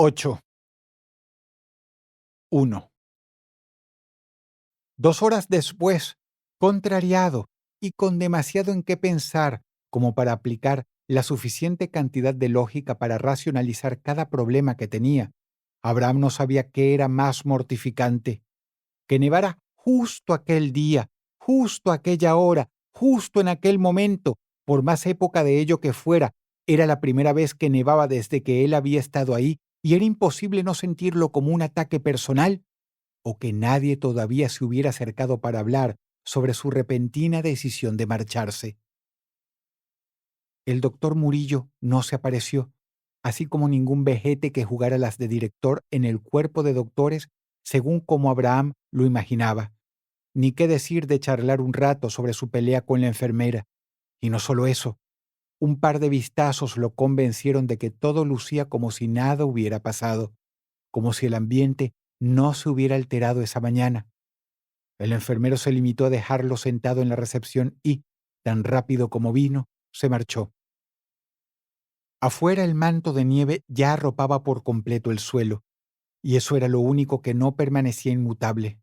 8. 1. 2 horas después, contrariado y con demasiado en qué pensar como para aplicar la suficiente cantidad de lógica para racionalizar cada problema que tenía, Abraham no sabía qué era más mortificante: que nevara justo aquel día, justo aquella hora, justo en aquel momento, por más época de ello que fuera. Era la primera vez que nevaba desde que él había estado ahí, y era imposible no sentirlo como un ataque personal, o que nadie todavía se hubiera acercado para hablar sobre su repentina decisión de marcharse. El doctor Murillo no se apareció, así como ningún vejete que jugara las de director en el cuerpo de doctores según como Abraham lo imaginaba. Ni qué decir de charlar un rato sobre su pelea con la enfermera. Y no solo eso, un par de vistazos lo convencieron de que todo lucía como si nada hubiera pasado, como si el ambiente no se hubiera alterado esa mañana. El enfermero se limitó a dejarlo sentado en la recepción y, tan rápido como vino, se marchó. Afuera el manto de nieve ya arropaba por completo el suelo, y eso era lo único que no permanecía inmutable.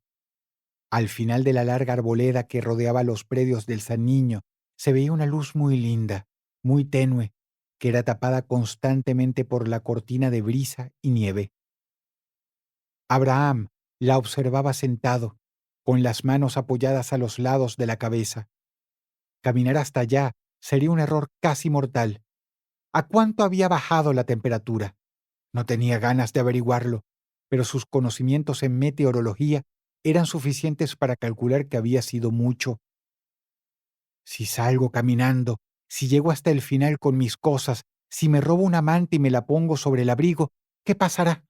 Al final de la larga arboleda que rodeaba los predios del San Niño, se veía una luz muy linda, muy tenue, que era tapada constantemente por la cortina de brisa y nieve. Abraham la observaba sentado, con las manos apoyadas a los lados de la cabeza. Caminar hasta allá sería un error casi mortal. ¿A cuánto había bajado la temperatura? No tenía ganas de averiguarlo, pero sus conocimientos en meteorología eran suficientes para calcular que había sido mucho. Si salgo caminando, si llego hasta el final con mis cosas, si me robo una manta y me la pongo sobre el abrigo, ¿qué pasará?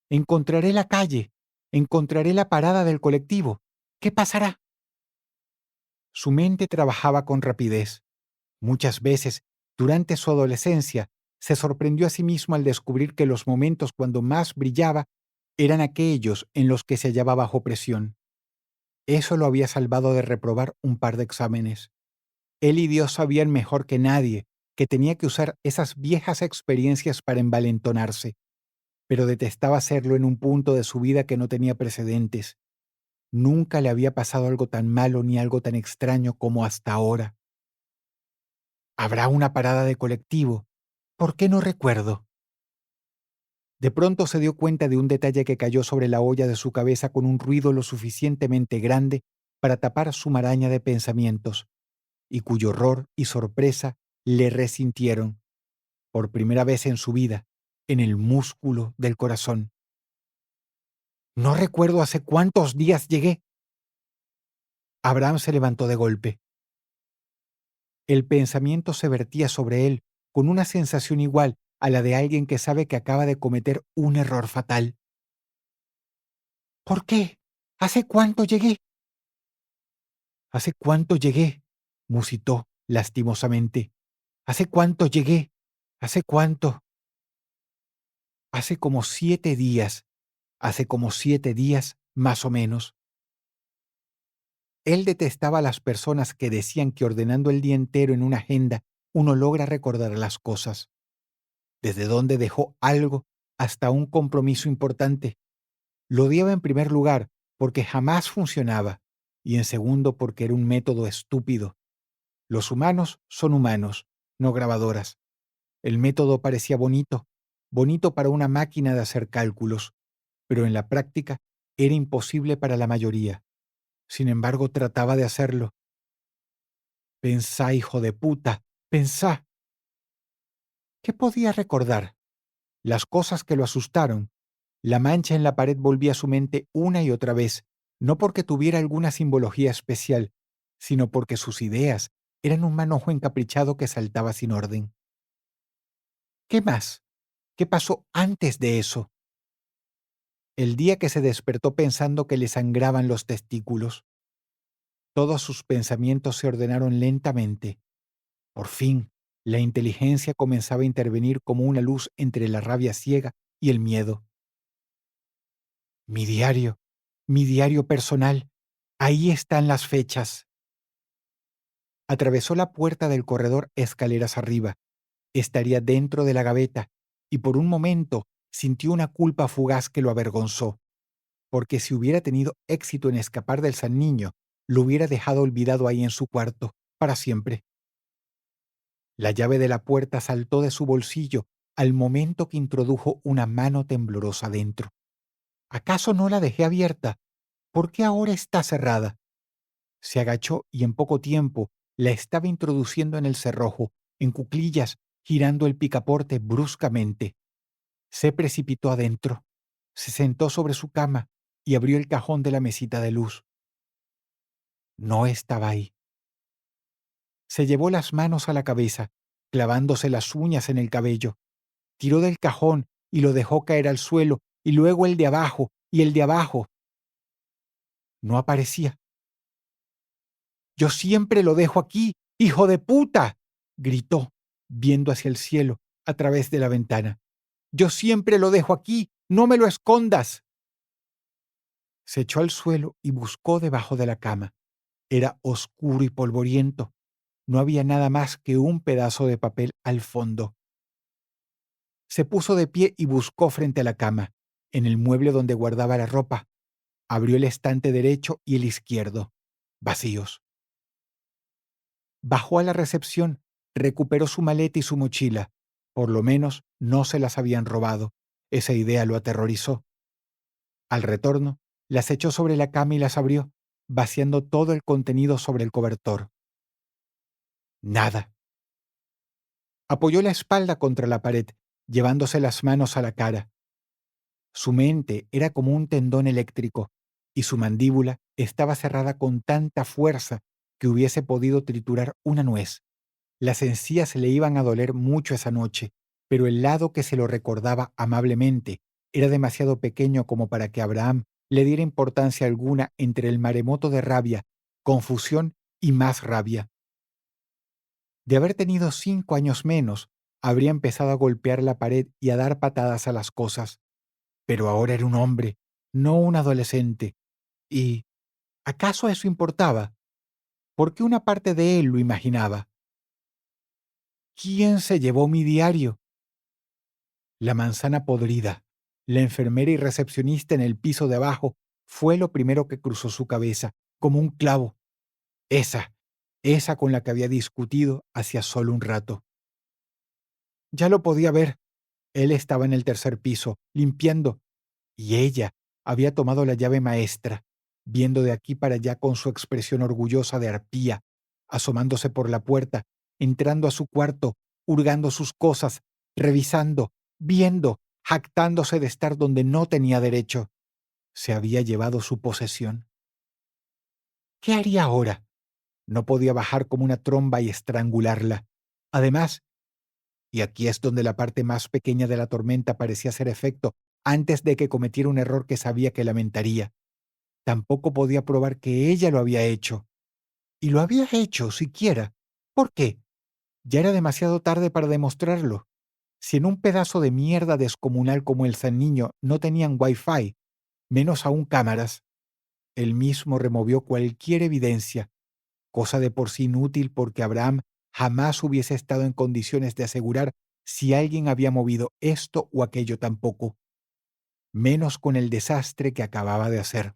Encontraré la calle, encontraré la parada del colectivo. ¿Qué pasará? Su mente trabajaba con rapidez. Muchas veces, durante su adolescencia, se sorprendió a sí mismo al descubrir que los momentos cuando más brillaba eran aquellos en los que se hallaba bajo presión. Eso lo había salvado de reprobar un par de exámenes. Él y Dios sabían mejor que nadie que tenía que usar esas viejas experiencias para envalentonarse, pero detestaba hacerlo en un punto de su vida que no tenía precedentes. Nunca le había pasado algo tan malo ni algo tan extraño como hasta ahora. ¿Habrá una parada de colectivo? ¿Por qué no recuerdo? De pronto se dio cuenta de un detalle que cayó sobre la olla de su cabeza con un ruido lo suficientemente grande para tapar su maraña de pensamientos, y cuyo horror y sorpresa le resintieron, por primera vez en su vida, en el músculo del corazón. No recuerdo hace cuántos días llegué. Abraham se levantó de golpe. El pensamiento se vertía sobre él con una sensación igual a la de alguien que sabe que acaba de cometer un error fatal. ¿Por qué? ¿Hace cuánto llegué? ¿Hace cuánto llegué? Musitó lastimosamente. ¿Hace cuánto llegué? ¿Hace cuánto? Hace como 7 días. Hace como 7 días, más o menos. Él detestaba a las personas que decían que ordenando el día entero en una agenda uno logra recordar las cosas. Desde dónde dejó algo hasta un compromiso importante. Lo odiaba en primer lugar porque jamás funcionaba, y en segundo porque era un método estúpido. Los humanos son humanos, no grabadoras. El método parecía bonito, bonito para una máquina de hacer cálculos, pero en la práctica era imposible para la mayoría. Sin embargo, trataba de hacerlo. Pensá, hijo de puta, pensá. ¿Qué podía recordar? Las cosas que lo asustaron. La mancha en la pared volvía a su mente una y otra vez, no porque tuviera alguna simbología especial, sino porque sus ideas eran un manojo encaprichado que saltaba sin orden. ¿Qué más? ¿Qué pasó antes de eso? El día que se despertó pensando que le sangraban los testículos. Todos sus pensamientos se ordenaron lentamente. Por fin, la inteligencia comenzaba a intervenir como una luz entre la rabia ciega y el miedo. Mi diario personal, ahí están las fechas. Atravesó la puerta del corredor escaleras arriba. Estaría dentro de la gaveta, y por un momento sintió una culpa fugaz que lo avergonzó, porque si hubiera tenido éxito en escapar del San Niño, lo hubiera dejado olvidado ahí en su cuarto, para siempre. La llave de la puerta saltó de su bolsillo al momento que introdujo una mano temblorosa dentro. ¿Acaso no la dejé abierta? ¿Por qué ahora está cerrada? Se agachó y en poco tiempo la estaba introduciendo en el cerrojo, en cuclillas, girando el picaporte bruscamente. Se precipitó adentro, se sentó sobre su cama y abrió el cajón de la mesita de luz. No estaba ahí. Se llevó las manos a la cabeza, clavándose las uñas en el cabello. Tiró del cajón y lo dejó caer al suelo, y luego el de abajo y el de abajo. No aparecía. «Yo siempre lo dejo aquí, hijo de puta», gritó, viendo hacia el cielo a través de la ventana. «Yo siempre lo dejo aquí, no me lo escondas». Se echó al suelo y buscó debajo de la cama. Era oscuro y polvoriento. No había nada más que un pedazo de papel al fondo. Se puso de pie y buscó frente a la cama, en el mueble donde guardaba la ropa. Abrió el estante derecho y el izquierdo, vacíos. Bajó a la recepción, recuperó su maleta y su mochila. Por lo menos no se las habían robado. Esa idea lo aterrorizó. Al retorno, las echó sobre la cama y las abrió, vaciando todo el contenido sobre el cobertor. Nada. Apoyó la espalda contra la pared, llevándose las manos a la cara. Su mente era como un tendón eléctrico, y su mandíbula estaba cerrada con tanta fuerza que hubiese podido triturar una nuez. Las encías se le iban a doler mucho esa noche, pero el lado que se lo recordaba amablemente era demasiado pequeño como para que Abraham le diera importancia alguna entre el maremoto de rabia, confusión y más rabia. De haber tenido 5 años menos, habría empezado a golpear la pared y a dar patadas a las cosas. Pero ahora era un hombre, no un adolescente. ¿Y acaso eso importaba? ¿Por qué una parte de él lo imaginaba? ¿Quién se llevó mi diario? La manzana podrida, la enfermera y recepcionista en el piso de abajo, fue lo primero que cruzó su cabeza, como un clavo. Esa, esa con la que había discutido hacía solo un rato. Ya lo podía ver. Él estaba en el tercer piso, limpiando, y ella había tomado la llave maestra, viendo de aquí para allá con su expresión orgullosa de arpía, asomándose por la puerta, entrando a su cuarto, hurgando sus cosas, revisando, viendo, jactándose de estar donde no tenía derecho. Se había llevado su posesión. ¿Qué haría ahora? No podía bajar como una tromba y estrangularla. Además, y aquí es donde la parte más pequeña de la tormenta parecía hacer efecto antes de que cometiera un error que sabía que lamentaría. Tampoco podía probar que ella lo había hecho. Y lo había hecho, siquiera. ¿Por qué? Ya era demasiado tarde para demostrarlo. Si en un pedazo de mierda descomunal como el San Niño no tenían Wi-Fi, menos aún cámaras, él mismo removió cualquier evidencia, cosa de por sí inútil porque Abraham jamás hubiese estado en condiciones de asegurar si alguien había movido esto o aquello tampoco, menos con el desastre que acababa de hacer.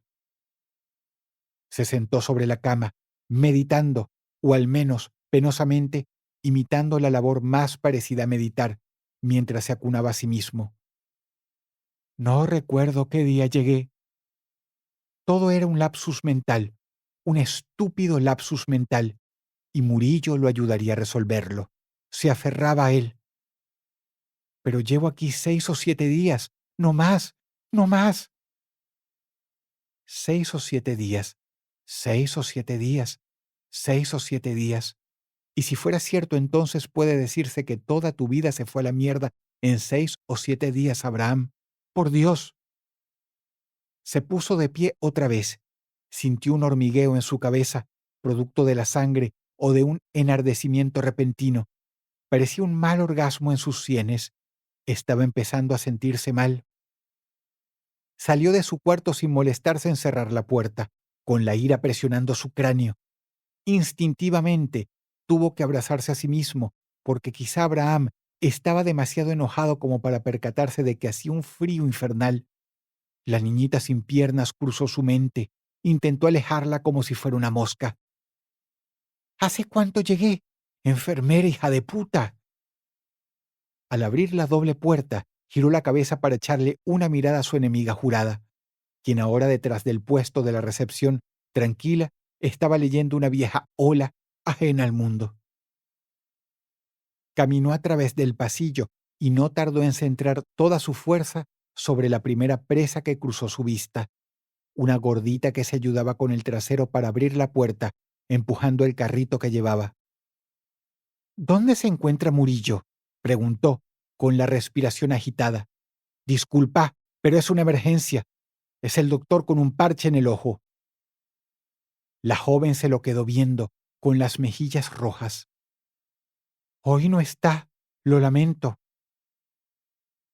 Se sentó sobre la cama, meditando, o al menos, penosamente, imitando la labor más parecida a meditar, mientras se acunaba a sí mismo. No recuerdo qué día llegué. Todo era un lapsus mental, un estúpido lapsus mental, y Murillo lo ayudaría a resolverlo. Se aferraba a él. Pero llevo aquí 6 o 7 días, no más, no más. 6 o 7 días, 6 o 7 días, 6 o 7 días. Y si fuera cierto, entonces puede decirse que toda tu vida se fue a la mierda en 6 o 7 días, Abraham. Por Dios. Se puso de pie otra vez. Sintió un hormigueo en su cabeza, producto de la sangre o de un enardecimiento repentino. Parecía un mal orgasmo en sus sienes. Estaba empezando a sentirse mal. Salió de su cuarto sin molestarse en cerrar la puerta, con la ira presionando su cráneo. Instintivamente tuvo que abrazarse a sí mismo, porque quizá Abraham Estaba demasiado enojado como para percatarse de que hacía un frío infernal. La niñita sin piernas cruzó su mente. Intentó alejarla como si fuera una mosca. ¿Hace cuánto llegué? Enfermera, hija de puta. Al abrir la doble puerta, giró la cabeza para echarle una mirada a su enemiga jurada, quien ahora detrás del puesto de la recepción, tranquila, estaba leyendo una vieja ola ajena al mundo. Caminó a través del pasillo y no tardó en centrar toda su fuerza sobre la primera presa que cruzó su vista, una gordita que se ayudaba con el trasero para abrir la puerta, empujando el carrito que llevaba. ¿Dónde se encuentra Murillo? Preguntó, con la respiración agitada. Disculpa, pero es una emergencia. Es el doctor con un parche en el ojo. La joven se lo quedó viendo, con las mejillas rojas. Hoy no está. Lo lamento.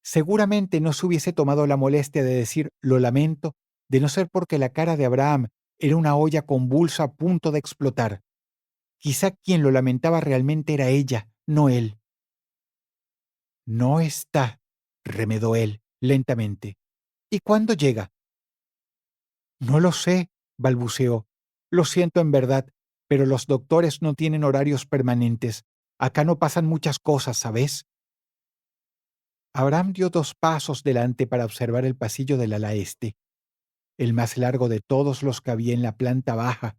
Seguramente no se hubiese tomado la molestia de decir lo lamento, de no ser porque la cara de Abraham era una olla convulsa a punto de explotar. Quizá quien lo lamentaba realmente era ella, no él. No está, remedó él, lentamente. ¿Y cuándo llega? No lo sé, balbuceó. Lo siento en verdad, pero los doctores no tienen horarios permanentes. Acá no pasan muchas cosas, ¿sabes? Abraham dio 2 pasos delante para observar el pasillo del ala este, el más largo de todos los que había en la planta baja,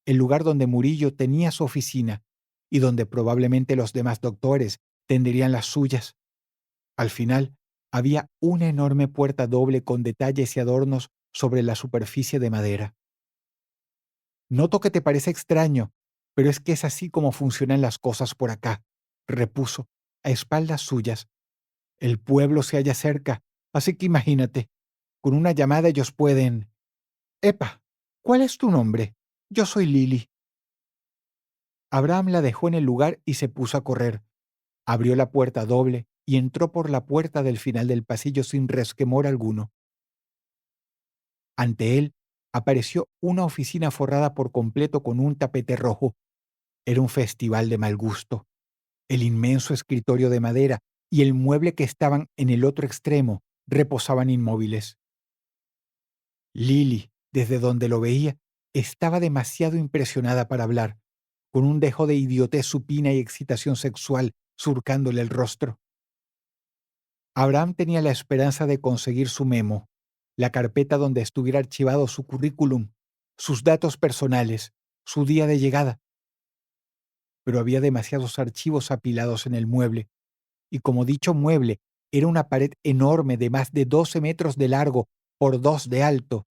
el lugar donde Murillo tenía su oficina y donde probablemente los demás doctores tendrían las suyas. Al final, había una enorme puerta doble con detalles y adornos sobre la superficie de madera. Noto que te parece extraño, pero es que es así como funcionan las cosas por acá, repuso, a espaldas suyas. El pueblo se halla cerca, así que imagínate, con una llamada ellos pueden... Epa, ¿cuál es tu nombre? Yo soy Lily. Abraham la dejó en el lugar y se puso a correr. Abrió la puerta doble y entró por la puerta del final del pasillo sin resquemor alguno. Ante él apareció una oficina forrada por completo con un tapete rojo. Era un festival de mal gusto. El inmenso escritorio de madera y el mueble que estaban en el otro extremo reposaban inmóviles. Lily, desde donde lo veía, estaba demasiado impresionada para hablar, con un dejo de idiotez supina y excitación sexual surcándole el rostro. Abraham tenía la esperanza de conseguir su memo, la carpeta donde estuviera archivado su currículum, sus datos personales, su día de llegada, pero había demasiados archivos apilados en el mueble, y como dicho mueble era una pared enorme de más de 12 metros de largo por 2 de alto,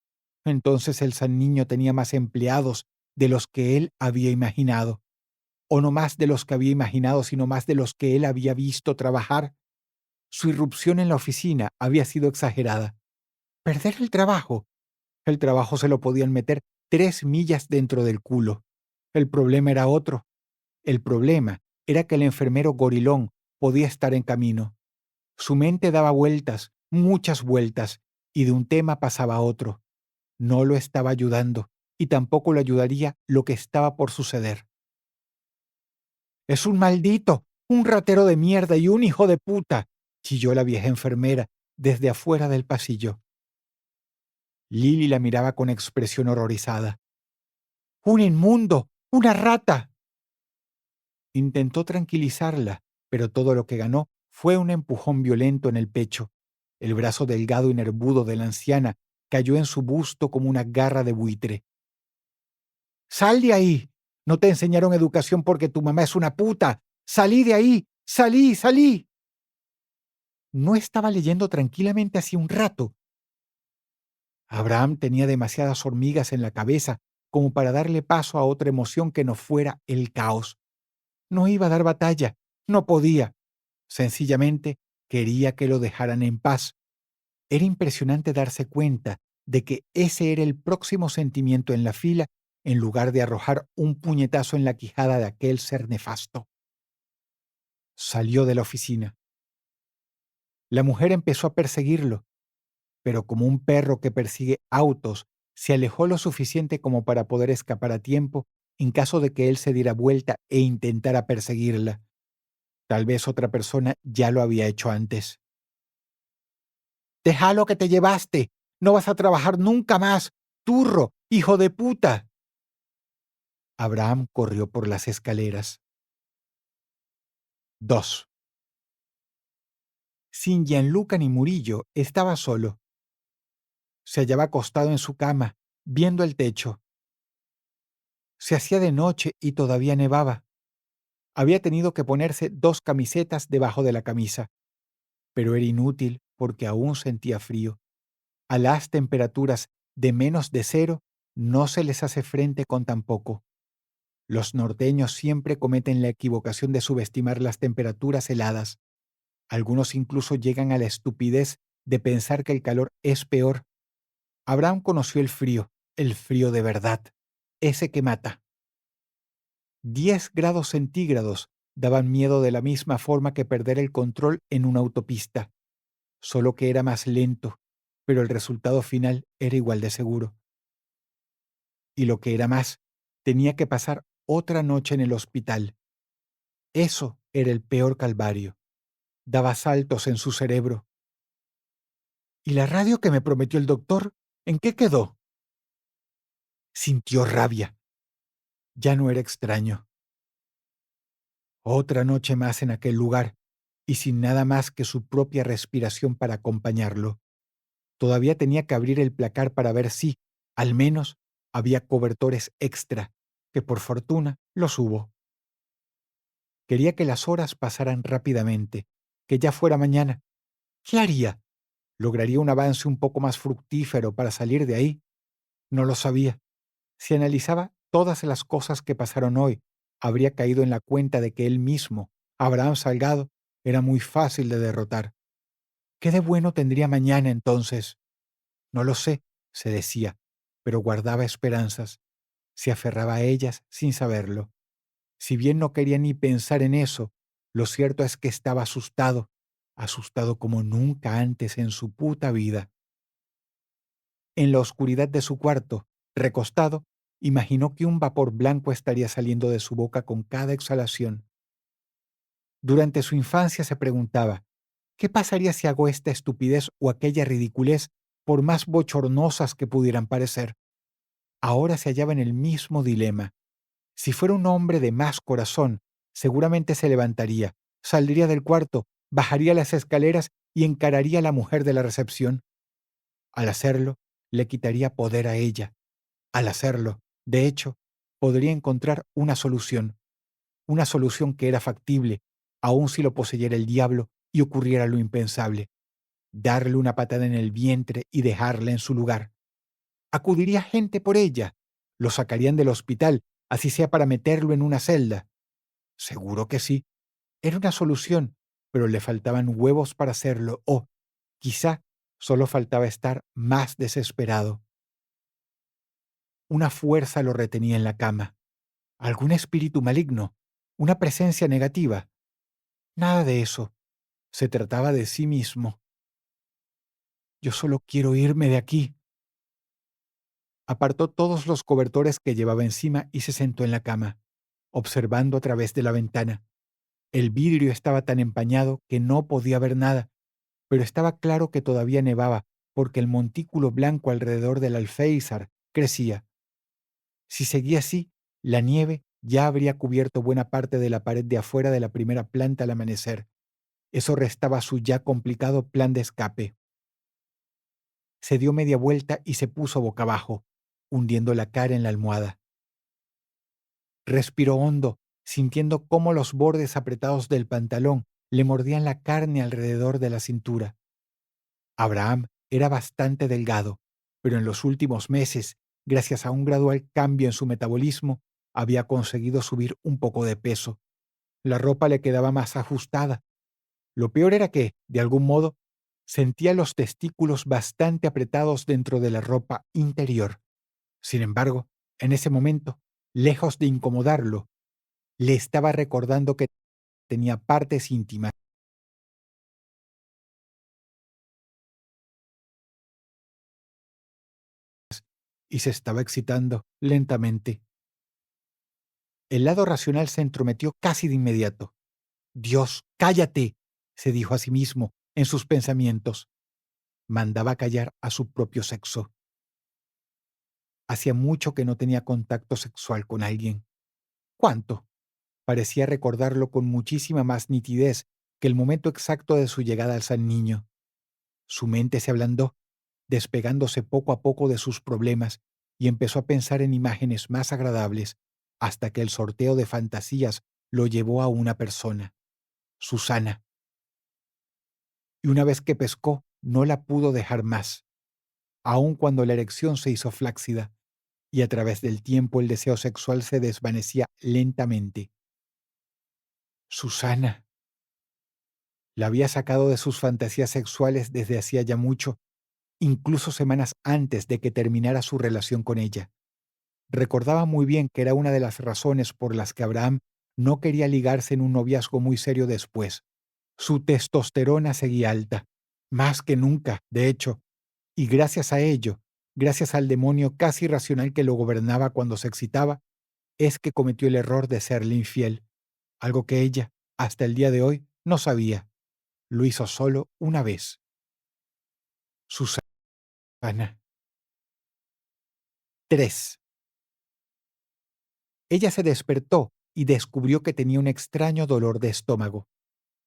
entonces el San Niño tenía más empleados de los que él había imaginado, o no más de los que había imaginado, sino más de los que él había visto trabajar. Su irrupción en la oficina había sido exagerada. ¿Perder el trabajo? El trabajo se lo podían meter 3 millas dentro del culo. El problema era otro. El problema era que el enfermero gorilón podía estar en camino. Su mente daba vueltas, muchas vueltas, y de un tema pasaba a otro. No lo estaba ayudando, y tampoco lo ayudaría lo que estaba por suceder. «Es un maldito, un ratero de mierda y un hijo de puta», chilló la vieja enfermera desde afuera del pasillo. Lily la miraba con expresión horrorizada. «¡Un inmundo! ¡Una rata!». Intentó tranquilizarla, pero todo lo que ganó fue un empujón violento en el pecho. El brazo delgado y nervudo de la anciana cayó en su busto como una garra de buitre. «¡Sal de ahí! No te enseñaron educación porque tu mamá es una puta. ¡Salí de ahí! ¡Salí, salí!». No estaba leyendo tranquilamente hacía un rato. Abraham tenía demasiadas hormigas en la cabeza como para darle paso a otra emoción que no fuera el caos. No iba a dar batalla, no podía. Sencillamente quería que lo dejaran en paz. Era impresionante darse cuenta de que ese era el próximo sentimiento en la fila en lugar de arrojar un puñetazo en la quijada de aquel ser nefasto. Salió de la oficina. La mujer empezó a perseguirlo, pero como un perro que persigue autos, se alejó lo suficiente como para poder escapar a tiempo en caso de que él se diera vuelta e intentara perseguirla. Tal vez otra persona ya lo había hecho antes. «Deja lo que te llevaste. No vas a trabajar nunca más. Turro, hijo de puta». Abraham corrió por las escaleras. 2. Sin Gianluca ni Murillo, estaba solo. Se hallaba acostado en su cama, viendo el techo. Se hacía de noche y todavía nevaba. Había tenido que ponerse 2 camisetas debajo de la camisa, pero era inútil porque aún sentía frío. A las temperaturas de menos de cero no se les hace frente con tan poco. Los norteños siempre cometen la equivocación de subestimar las temperaturas heladas. Algunos incluso llegan a la estupidez de pensar que el calor es peor. Abraham conoció el frío de verdad, ese que mata. 10 grados centígrados daban miedo de la misma forma que perder el control en una autopista, solo que era más lento, pero el resultado final era igual de seguro. Y lo que era más, tenía que pasar otra noche en el hospital. Eso era el peor calvario. Daba saltos en su cerebro. ¿Y la radio que me prometió el doctor? ¿En qué quedó? Sintió rabia. Ya no era extraño. Otra noche más en aquel lugar, y sin nada más que su propia respiración para acompañarlo. Todavía tenía que abrir el placar para ver si, al menos, había cobertores extra, que por fortuna los hubo. Quería que las horas pasaran rápidamente, que ya fuera mañana. ¿Qué haría? ¿Lograría un avance un poco más fructífero para salir de ahí? No lo sabía. Si analizaba todas las cosas que pasaron hoy, habría caído en la cuenta de que él mismo, Abraham Salgado, era muy fácil de derrotar. ¿Qué de bueno tendría mañana entonces? No lo sé, se decía, pero guardaba esperanzas. Se aferraba a ellas sin saberlo. Si bien no quería ni pensar en eso, lo cierto es que estaba asustado, asustado como nunca antes en su puta vida. En la oscuridad de su cuarto, recostado, imaginó que un vapor blanco estaría saliendo de su boca con cada exhalación. Durante su infancia se preguntaba, ¿qué pasaría si hago esta estupidez o aquella ridiculez, por más bochornosas que pudieran parecer? Ahora se hallaba en el mismo dilema. Si fuera un hombre de más corazón, seguramente se levantaría, saldría del cuarto, bajaría las escaleras y encararía a la mujer de la recepción. Al hacerlo, le quitaría poder a ella. Al hacerlo, de hecho, podría encontrar una solución que era factible, aun si lo poseyera el diablo y ocurriera lo impensable, darle una patada en el vientre y dejarla en su lugar. Acudiría gente por ella, lo sacarían del hospital, así sea para meterlo en una celda. Seguro que sí, era una solución, pero le faltaban huevos para hacerlo o, quizá, solo faltaba estar más desesperado. Una fuerza lo retenía en la cama. ¿Algún espíritu maligno? ¿Una presencia negativa? Nada de eso. Se trataba de sí mismo. Yo solo quiero irme de aquí. Apartó todos los cobertores que llevaba encima y se sentó en la cama, observando a través de la ventana. El vidrio estaba tan empañado que no podía ver nada, pero estaba claro que todavía nevaba porque el montículo blanco alrededor del alféizar crecía. Si seguía así, la nieve ya habría cubierto buena parte de la pared de afuera de la primera planta al amanecer. Eso restaba su ya complicado plan de escape. Se dio media vuelta y se puso boca abajo, hundiendo la cara en la almohada. Respiró hondo, sintiendo cómo los bordes apretados del pantalón le mordían la carne alrededor de la cintura. Abraham era bastante delgado, pero en los últimos meses, gracias a un gradual cambio en su metabolismo, había conseguido subir un poco de peso. La ropa le quedaba más ajustada. Lo peor era que, de algún modo, sentía los testículos bastante apretados dentro de la ropa interior. Sin embargo, en ese momento, lejos de incomodarlo, le estaba recordando que tenía partes íntimas y se estaba excitando lentamente. El lado racional se entrometió casi de inmediato. Dios, cállate, se dijo a sí mismo en sus pensamientos. Mandaba callar a su propio sexo. Hacía mucho que no tenía contacto sexual con alguien. ¿Cuánto? Parecía recordarlo con muchísima más nitidez que el momento exacto de su llegada al San Niño. Su mente se ablandó, despegándose poco a poco de sus problemas, y empezó a pensar en imágenes más agradables, hasta que el sorteo de fantasías lo llevó a una persona, Susana. Y una vez que pescó, no la pudo dejar más, aun cuando la erección se hizo flácida, y a través del tiempo el deseo sexual se desvanecía lentamente. Susana. La había sacado de sus fantasías sexuales desde hacía ya mucho, incluso semanas antes de que terminara su relación con ella. Recordaba muy bien que era una de las razones por las que Abraham no quería ligarse en un noviazgo muy serio después. Su testosterona seguía alta, más que nunca, de hecho, y gracias a ello, gracias al demonio casi irracional que lo gobernaba cuando se excitaba, es que cometió el error de serle infiel, algo que ella, hasta el día de hoy, no sabía. Lo hizo solo una vez. Susana. 3. Ella se despertó y descubrió que tenía un extraño dolor de estómago.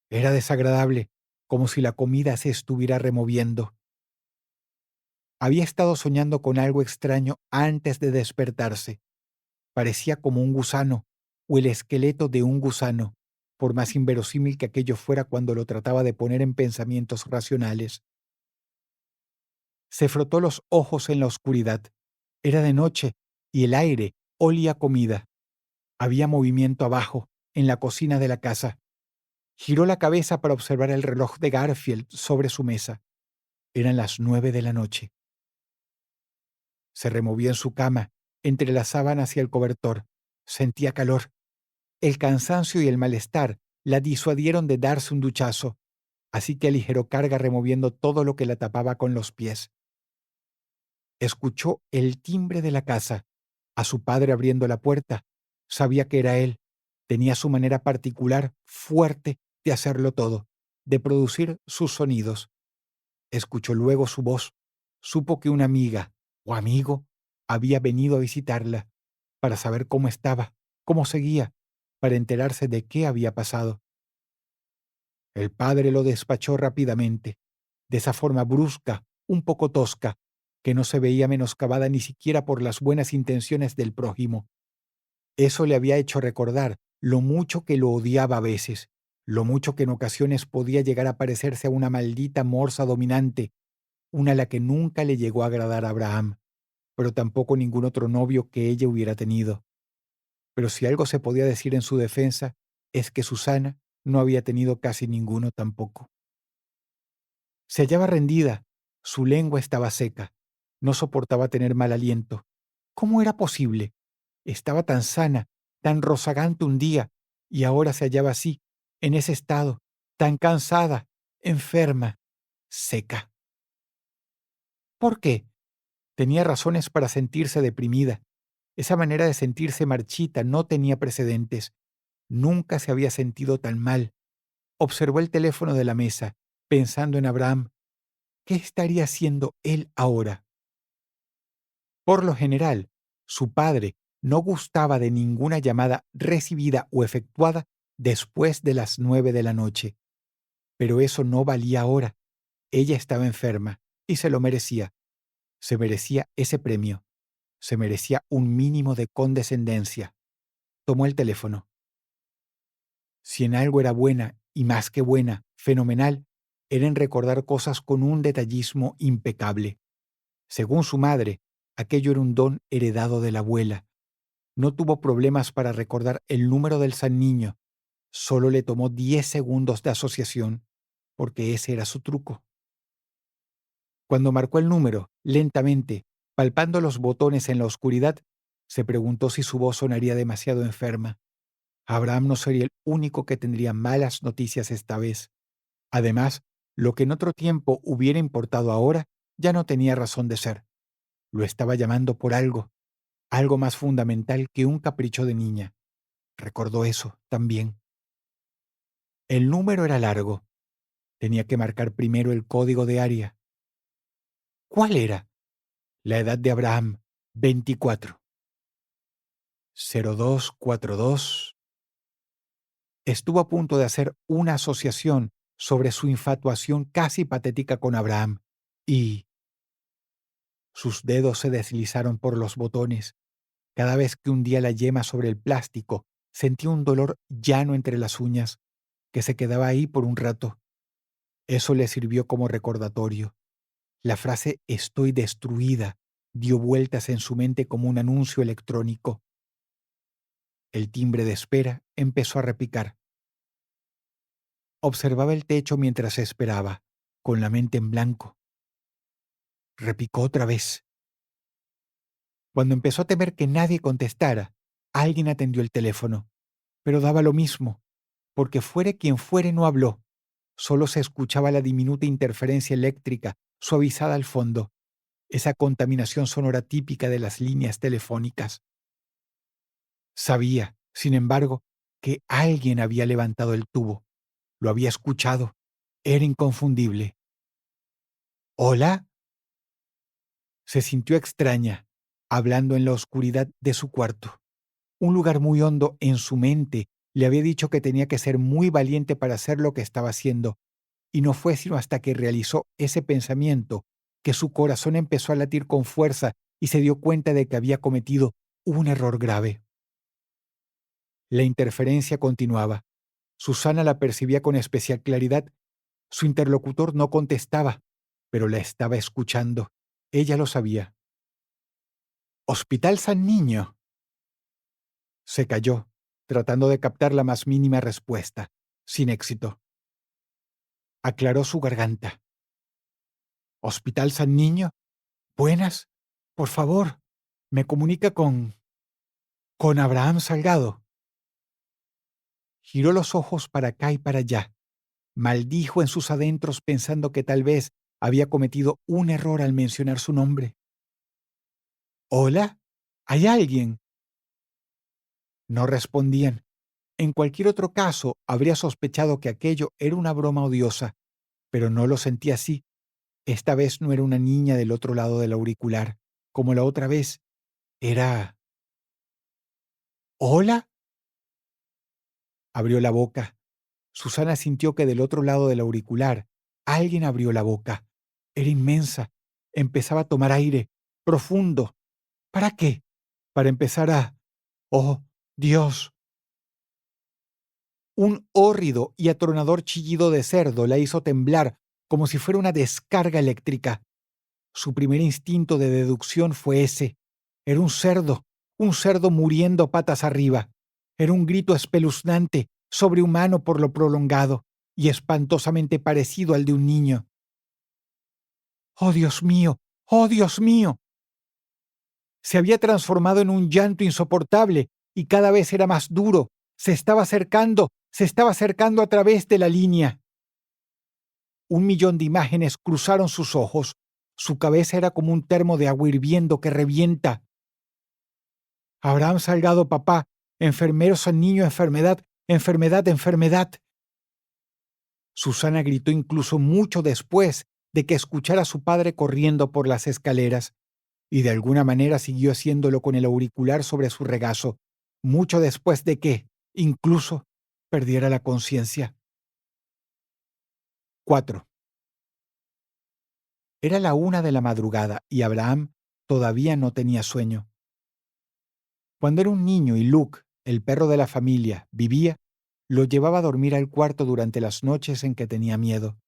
Era desagradable, como si la comida se estuviera removiendo. Había estado soñando con algo extraño antes de despertarse. Parecía como un gusano, o el esqueleto de un gusano, por más inverosímil que aquello fuera cuando lo trataba de poner en pensamientos racionales. Se frotó los ojos en la oscuridad. Era de noche y el aire olía a comida. Había movimiento abajo, en la cocina de la casa. Giró la cabeza para observar el reloj de Garfield sobre su mesa. Eran las 9 de la noche. Se removió en su cama, entre las sábanas y el cobertor. Sentía calor. El cansancio y el malestar la disuadieron de darse un duchazo, así que aligeró carga removiendo todo lo que la tapaba con los pies. Escuchó el timbre de la casa, a su padre abriendo la puerta. Sabía que era él. Tenía su manera particular, fuerte, de hacerlo todo, de producir sus sonidos. Escuchó luego su voz. Supo que una amiga o amigo había venido a visitarla para saber cómo estaba, cómo seguía, para enterarse de qué había pasado. El padre lo despachó rápidamente, de esa forma brusca, un poco tosca, que no se veía menoscabada ni siquiera por las buenas intenciones del prójimo. Eso le había hecho recordar lo mucho que lo odiaba a veces, lo mucho que en ocasiones podía llegar a parecerse a una maldita morsa dominante, una a la que nunca le llegó a agradar a Abraham, pero tampoco ningún otro novio que ella hubiera tenido. Pero si algo se podía decir en su defensa, es que Susana no había tenido casi ninguno tampoco. Se hallaba rendida, su lengua estaba seca, no soportaba tener mal aliento. ¿Cómo era posible? Estaba tan sana, tan rozagante un día, y ahora se hallaba así, en ese estado, tan cansada, enferma, seca. ¿Por qué? Tenía razones para sentirse deprimida. Esa manera de sentirse marchita no tenía precedentes. Nunca se había sentido tan mal. Observó el teléfono de la mesa, pensando en Abraham. ¿Qué estaría haciendo él ahora? Por lo general, su padre no gustaba de ninguna llamada recibida o efectuada después de las 9 de la noche. Pero eso no valía ahora. Ella estaba enferma y se lo merecía. Se merecía ese premio. Se merecía un mínimo de condescendencia. Tomó el teléfono. Si en algo era buena, y más que buena, fenomenal, era en recordar cosas con un detallismo impecable. Según su madre, aquello era un don heredado de la abuela. No tuvo problemas para recordar el número del San Niño. Solo le tomó 10 segundos de asociación, porque ese era su truco. Cuando marcó el número, lentamente, palpando los botones en la oscuridad, se preguntó si su voz sonaría demasiado enferma. Abraham no sería el único que tendría malas noticias esta vez. Además, lo que en otro tiempo hubiera importado ahora ya no tenía razón de ser. Lo estaba llamando por algo, algo más fundamental que un capricho de niña. Recordó eso también. El número era largo. Tenía que marcar primero el código de área. ¿Cuál era? La edad de Abraham, 24. 0242. Estuvo a punto de hacer una asociación sobre su infatuación casi patética con Abraham, y sus dedos se deslizaron por los botones. Cada vez que hundía la yema sobre el plástico, sentía un dolor llano entre las uñas, que se quedaba ahí por un rato. Eso le sirvió como recordatorio. La frase "estoy destruida" dio vueltas en su mente como un anuncio electrónico. El timbre de espera empezó a repicar. Observaba el techo mientras esperaba, con la mente en blanco. Repicó otra vez. Cuando empezó a temer que nadie contestara, alguien atendió el teléfono, pero daba lo mismo, porque fuere quien fuere no habló. Solo se escuchaba la diminuta interferencia eléctrica suavizada al fondo, esa contaminación sonora típica de las líneas telefónicas. Sabía, sin embargo, que alguien había levantado el tubo. Lo había escuchado. Era inconfundible. ¿Hola? Se sintió extraña, hablando en la oscuridad de su cuarto. Un lugar muy hondo en su mente le había dicho que tenía que ser muy valiente para hacer lo que estaba haciendo, y no fue sino hasta que realizó ese pensamiento que su corazón empezó a latir con fuerza y se dio cuenta de que había cometido un error grave. La interferencia continuaba. Susana la percibía con especial claridad. Su interlocutor no contestaba, pero la estaba escuchando. Ella lo sabía. «Hospital San Niño». Se calló, tratando de captar la más mínima respuesta. Sin éxito. Aclaró su garganta. «¿Hospital San Niño? Buenas. Por favor, me comunica con Abraham Salgado». Giró los ojos para acá y para allá. Maldijo en sus adentros pensando que tal vez había cometido un error al mencionar su nombre. «¿Hola? ¿Hay alguien?». No respondían. En cualquier otro caso, habría sospechado que aquello era una broma odiosa, pero no lo sentía así. Esta vez no era una niña del otro lado del auricular, como la otra vez. Era... ¿Hola? Abrió la boca. Susana sintió que del otro lado del auricular alguien abrió la boca. Era inmensa. Empezaba a tomar aire, profundo. ¿Para qué? Para empezar a... ¡Oh, Dios! Un hórrido y atronador chillido de cerdo la hizo temblar como si fuera una descarga eléctrica. Su primer instinto de deducción fue ese. Era un cerdo muriendo patas arriba. Era un grito espeluznante, sobrehumano por lo prolongado, y espantosamente parecido al de un niño. ¡Oh, Dios mío! ¡Oh, Dios mío! Se había transformado en un llanto insoportable, y cada vez era más duro. Se estaba acercando a través de la línea. 1 millón de imágenes cruzaron sus ojos. Su cabeza era como un termo de agua hirviendo que revienta. Abraham Salgado, papá, enfermero San Niño, enfermedad, enfermedad, enfermedad. Susana gritó incluso mucho después de que escuchara a su padre corriendo por las escaleras, y de alguna manera siguió haciéndolo con el auricular sobre su regazo, mucho después de que, incluso, perdiera la conciencia. 4. Era la 1 de la madrugada y Abraham todavía no tenía sueño. Cuando era un niño y Luke, el perro de la familia, vivía, lo llevaba a dormir al cuarto durante las noches en que tenía miedo.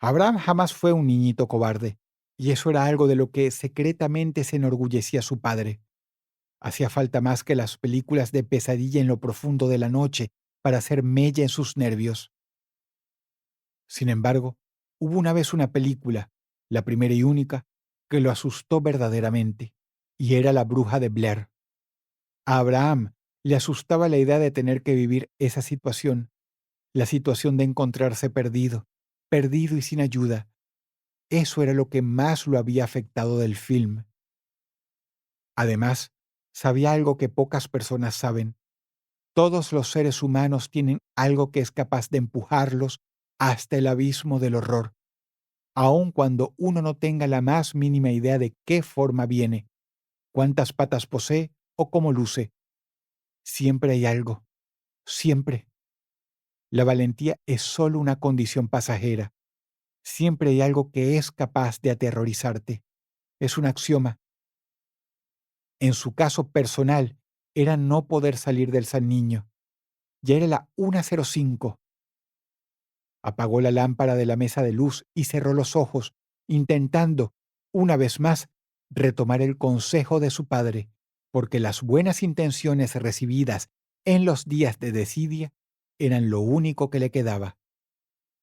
Abraham jamás fue un niñito cobarde, y eso era algo de lo que secretamente se enorgullecía su padre. Hacía falta más que las películas de pesadilla en lo profundo de la noche para hacer mella en sus nervios. Sin embargo, hubo una vez una película, la primera y única, que lo asustó verdaderamente, y era La Bruja de Blair. A Abraham le asustaba la idea de tener que vivir esa situación, la situación de encontrarse perdido, perdido y sin ayuda. Eso era lo que más lo había afectado del film. Además, sabía algo que pocas personas saben. Todos los seres humanos tienen algo que es capaz de empujarlos hasta el abismo del horror, aun cuando uno no tenga la más mínima idea de qué forma viene, cuántas patas posee o cómo luce. Siempre hay algo, siempre. La valentía es solo una condición pasajera. Siempre hay algo que es capaz de aterrorizarte. Es un axioma. En su caso personal, era no poder salir del San Niño. Ya era la 1:05. Apagó la lámpara de la mesa de luz y cerró los ojos, intentando, una vez más, retomar el consejo de su padre, porque las buenas intenciones recibidas en los días de desidia eran lo único que le quedaba.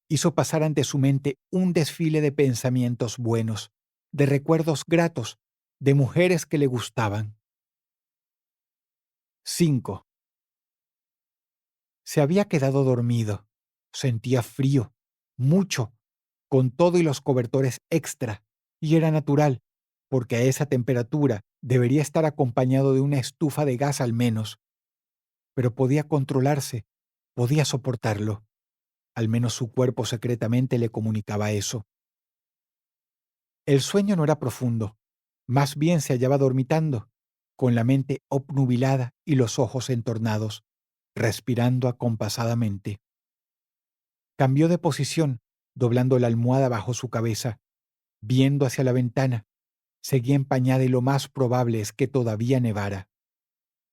Hizo pasar ante su mente un desfile de pensamientos buenos, de recuerdos gratos, de mujeres que le gustaban. 5. Se había quedado dormido. Sentía frío, mucho, con todo y los cobertores extra, y era natural, porque a esa temperatura debería estar acompañado de una estufa de gas al menos. Pero podía controlarse, podía soportarlo. Al menos su cuerpo secretamente le comunicaba eso. El sueño no era profundo, más bien se hallaba dormitando, con la mente obnubilada y los ojos entornados, respirando acompasadamente. Cambió de posición, doblando la almohada bajo su cabeza, viendo hacia la ventana. Seguía empañada y lo más probable es que todavía nevara.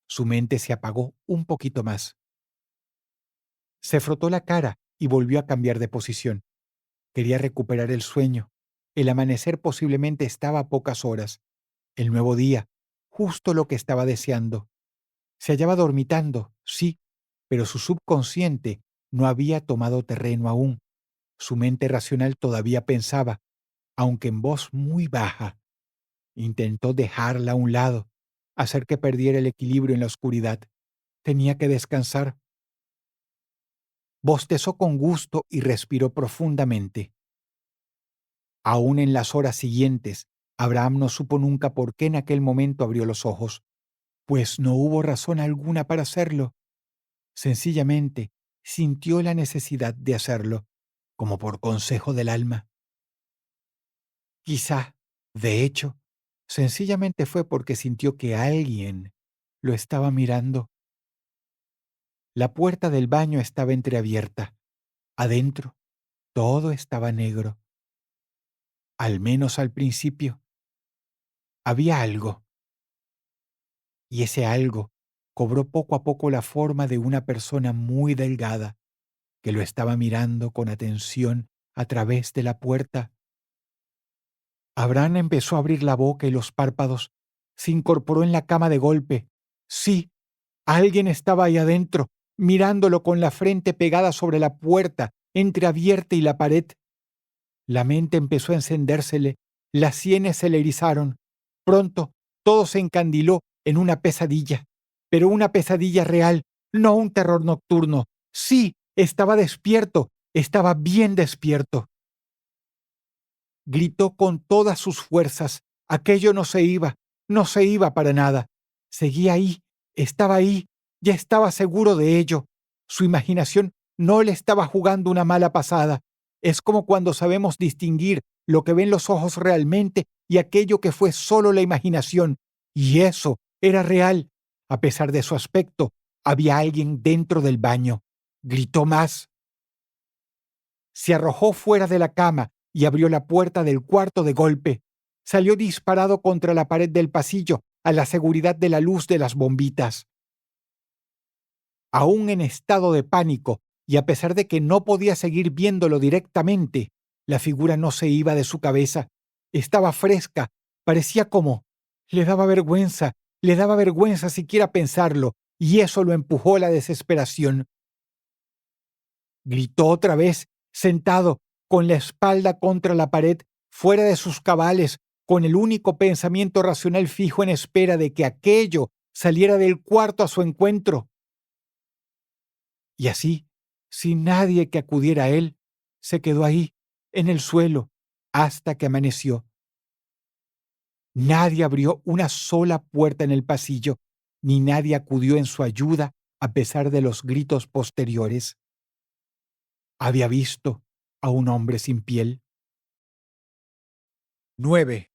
Su mente se apagó un poquito más. Se frotó la cara y volvió a cambiar de posición. Quería recuperar el sueño. El amanecer posiblemente estaba a pocas horas. El nuevo día, justo lo que estaba deseando. Se hallaba dormitando, sí, pero su subconsciente no había tomado terreno aún. Su mente racional todavía pensaba, aunque en voz muy baja. Intentó dejarla a un lado, hacer que perdiera el equilibrio en la oscuridad. Tenía que descansar. Bostezó con gusto y respiró profundamente. Aún en las horas siguientes, Abraham no supo nunca por qué en aquel momento abrió los ojos, pues no hubo razón alguna para hacerlo. Sencillamente, sintió la necesidad de hacerlo, como por consejo del alma. Quizá, de hecho, sencillamente fue porque sintió que alguien lo estaba mirando. La puerta del baño estaba entreabierta. Adentro, todo estaba negro. Al menos al principio. Había algo, y ese algo cobró poco a poco la forma de una persona muy delgada que lo estaba mirando con atención a través de la puerta. Abraham empezó a abrir la boca y los párpados. Se incorporó en la cama de golpe. Sí, alguien estaba ahí adentro, mirándolo con la frente pegada sobre la puerta, entreabierta y la pared. La mente empezó a encendérsele, las sienes se le erizaron. Pronto todo se encandiló en una pesadilla, pero una pesadilla real, no un terror nocturno. Sí, estaba despierto, estaba bien despierto. Gritó con todas sus fuerzas. Aquello no se iba, no se iba para nada. Seguía ahí, ya estaba seguro de ello. Su imaginación no le estaba jugando una mala pasada. Es como cuando sabemos distinguir lo que ven los ojos realmente y aquello que fue solo la imaginación. Y eso era real. A pesar de su aspecto, había alguien dentro del baño. Gritó más. Se arrojó fuera de la cama y abrió la puerta del cuarto de golpe. Salió disparado contra la pared del pasillo a la seguridad de la luz de las bombitas. Aún en estado de pánico, y a pesar de que no podía seguir viéndolo directamente, la figura no se iba de su cabeza. Estaba fresca, parecía como... le daba vergüenza siquiera pensarlo, y eso lo empujó a la desesperación. Gritó otra vez, sentado, con la espalda contra la pared, fuera de sus cabales, con el único pensamiento racional fijo en espera de que aquello saliera del cuarto a su encuentro. Y así, sin nadie que acudiera a él, se quedó ahí, en el suelo, hasta que amaneció. Nadie abrió una sola puerta en el pasillo, ni nadie acudió en su ayuda a pesar de los gritos posteriores. Había visto a un hombre sin piel. 9.